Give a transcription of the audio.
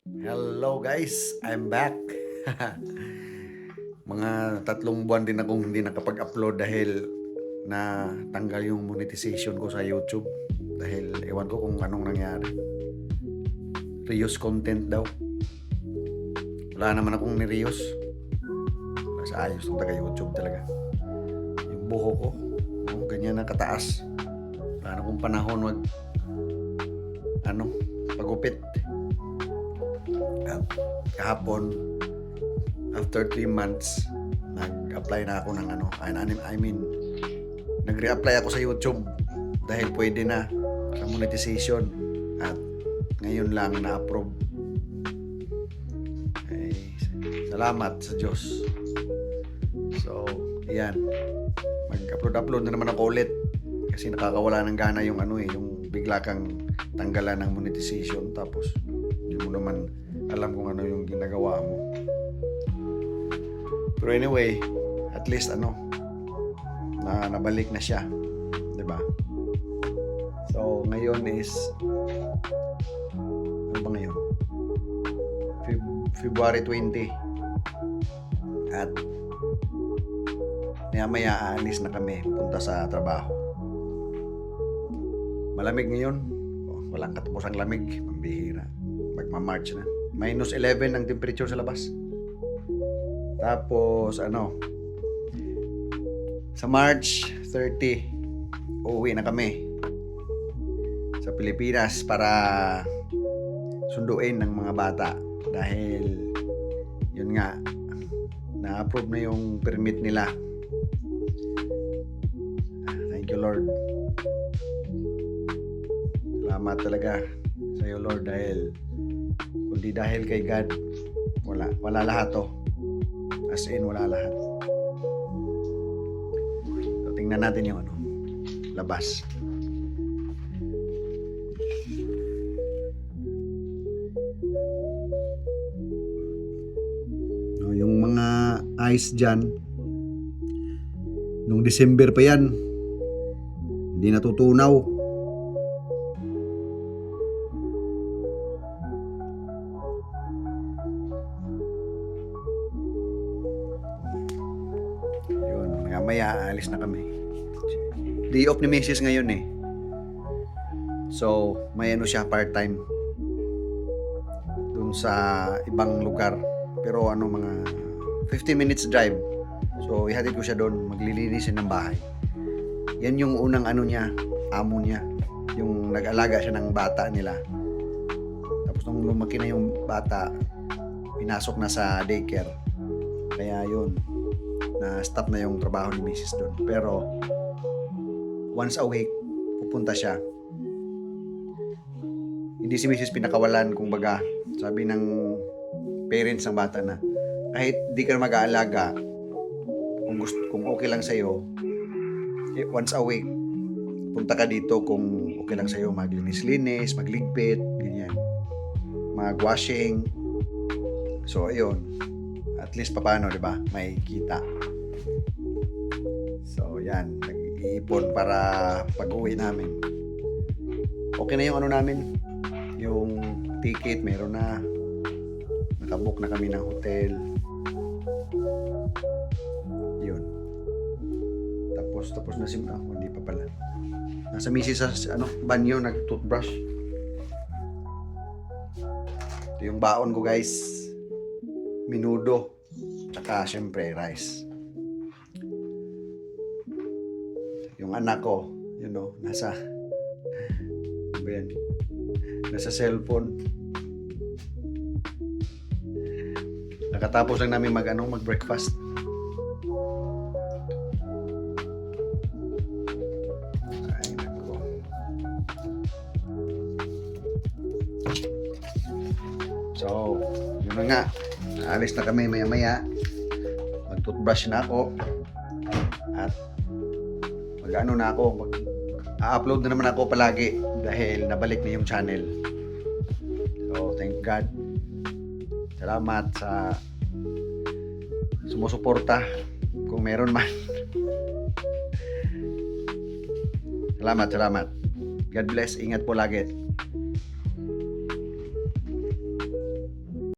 Hello guys, I'm back. Mga 3 buwan din akong hindi nakapag-upload dahil na tanggal yung monetization ko sa YouTube. Dahil ewan ko kung anong nangyari. Reuse content daw. Wala naman akong ni-reuse. Mas ayos ng taga-YouTube talaga. Yung buho ko, ganyan na kataas. Wala na akong panahon pagupit. At kahapon, after 3 months, nag-apply na ako ng nag-re-apply ako sa YouTube dahil pwede na sa monetization at ngayon lang na-approve. Salamat sa Diyos. So, ayan. Mag-upload na naman ako ulit kasi nakakawala ng gana yung yung bigla kang tanggalan ng monetization tapos hindi mo naman alam kung ano yung ginagawa mo. Pero anyway, at least na nabalik na siya, 'di ba? So ngayon is ano ba ngayon? February 20. At maya aalis na kami punta sa trabaho. Malamig ngayon. Walang katapusang lamig, pambihira. Magma-March na. -11 ang temperature sa labas. Tapos sa March 30, uuwi na kami sa Pilipinas para sunduin ng mga bata dahil yun nga na-approve na yung permit nila. Thank you Lord. Salamat talaga sa iyo Lord dahil kundi dahil kay God wala lahat to. As in wala lahat. So, tingnan natin yung labas. Yung mga ice dyan nung December pa yan hindi natutunaw. Maya aalis na kami. Day off ni Mrs. ngayon eh. So, may siya part-time dun sa ibang lugar. Pero mga 15 minutes drive. So, ihatid ko siya doon. Maglilinisin ng bahay. Yan yung unang niya, amo niya. Yung nag-alaga siya ng bata nila. Tapos nung lumaki na yung bata, pinasok na sa daycare. Kaya yun, na-stop na yung trabaho ni Mrs. doon. Pero, once a week, pupunta siya. Hindi si Mrs. pinakawalan, kumbaga, sabi ng parents ng bata na, kahit di ka mag-aalaga, kung okay lang sa'yo, once a week, punta ka dito kung okay lang sa'yo, maglinis-linis, magligpit, ganyan. Mag-washing. So, ayun. At least paano, 'di ba? May kita. So, yan, nag-iipon para pag-uwi namin. Okay na yung namin. Yung ticket, meron na. Nakabook na kami ng hotel. Yun. Tapos na hindi pa pala. Nasa misis sa banyo, nag-toothbrush. Ito yung baon ko, guys. Minudo. Tsaka syempre rice. Yung anak ko, nasa cellphone. Nakatapos lang namin mag-breakfast. Ay, nako. So, yun na nga. Alis na kami maya-maya. Mag-toothbrush na ako. At mag-upload na naman ako palagi dahil nabalik na yung channel. So, thank God. Salamat sa sumusuporta kung meron man. Salamat. God bless. Ingat po lagi.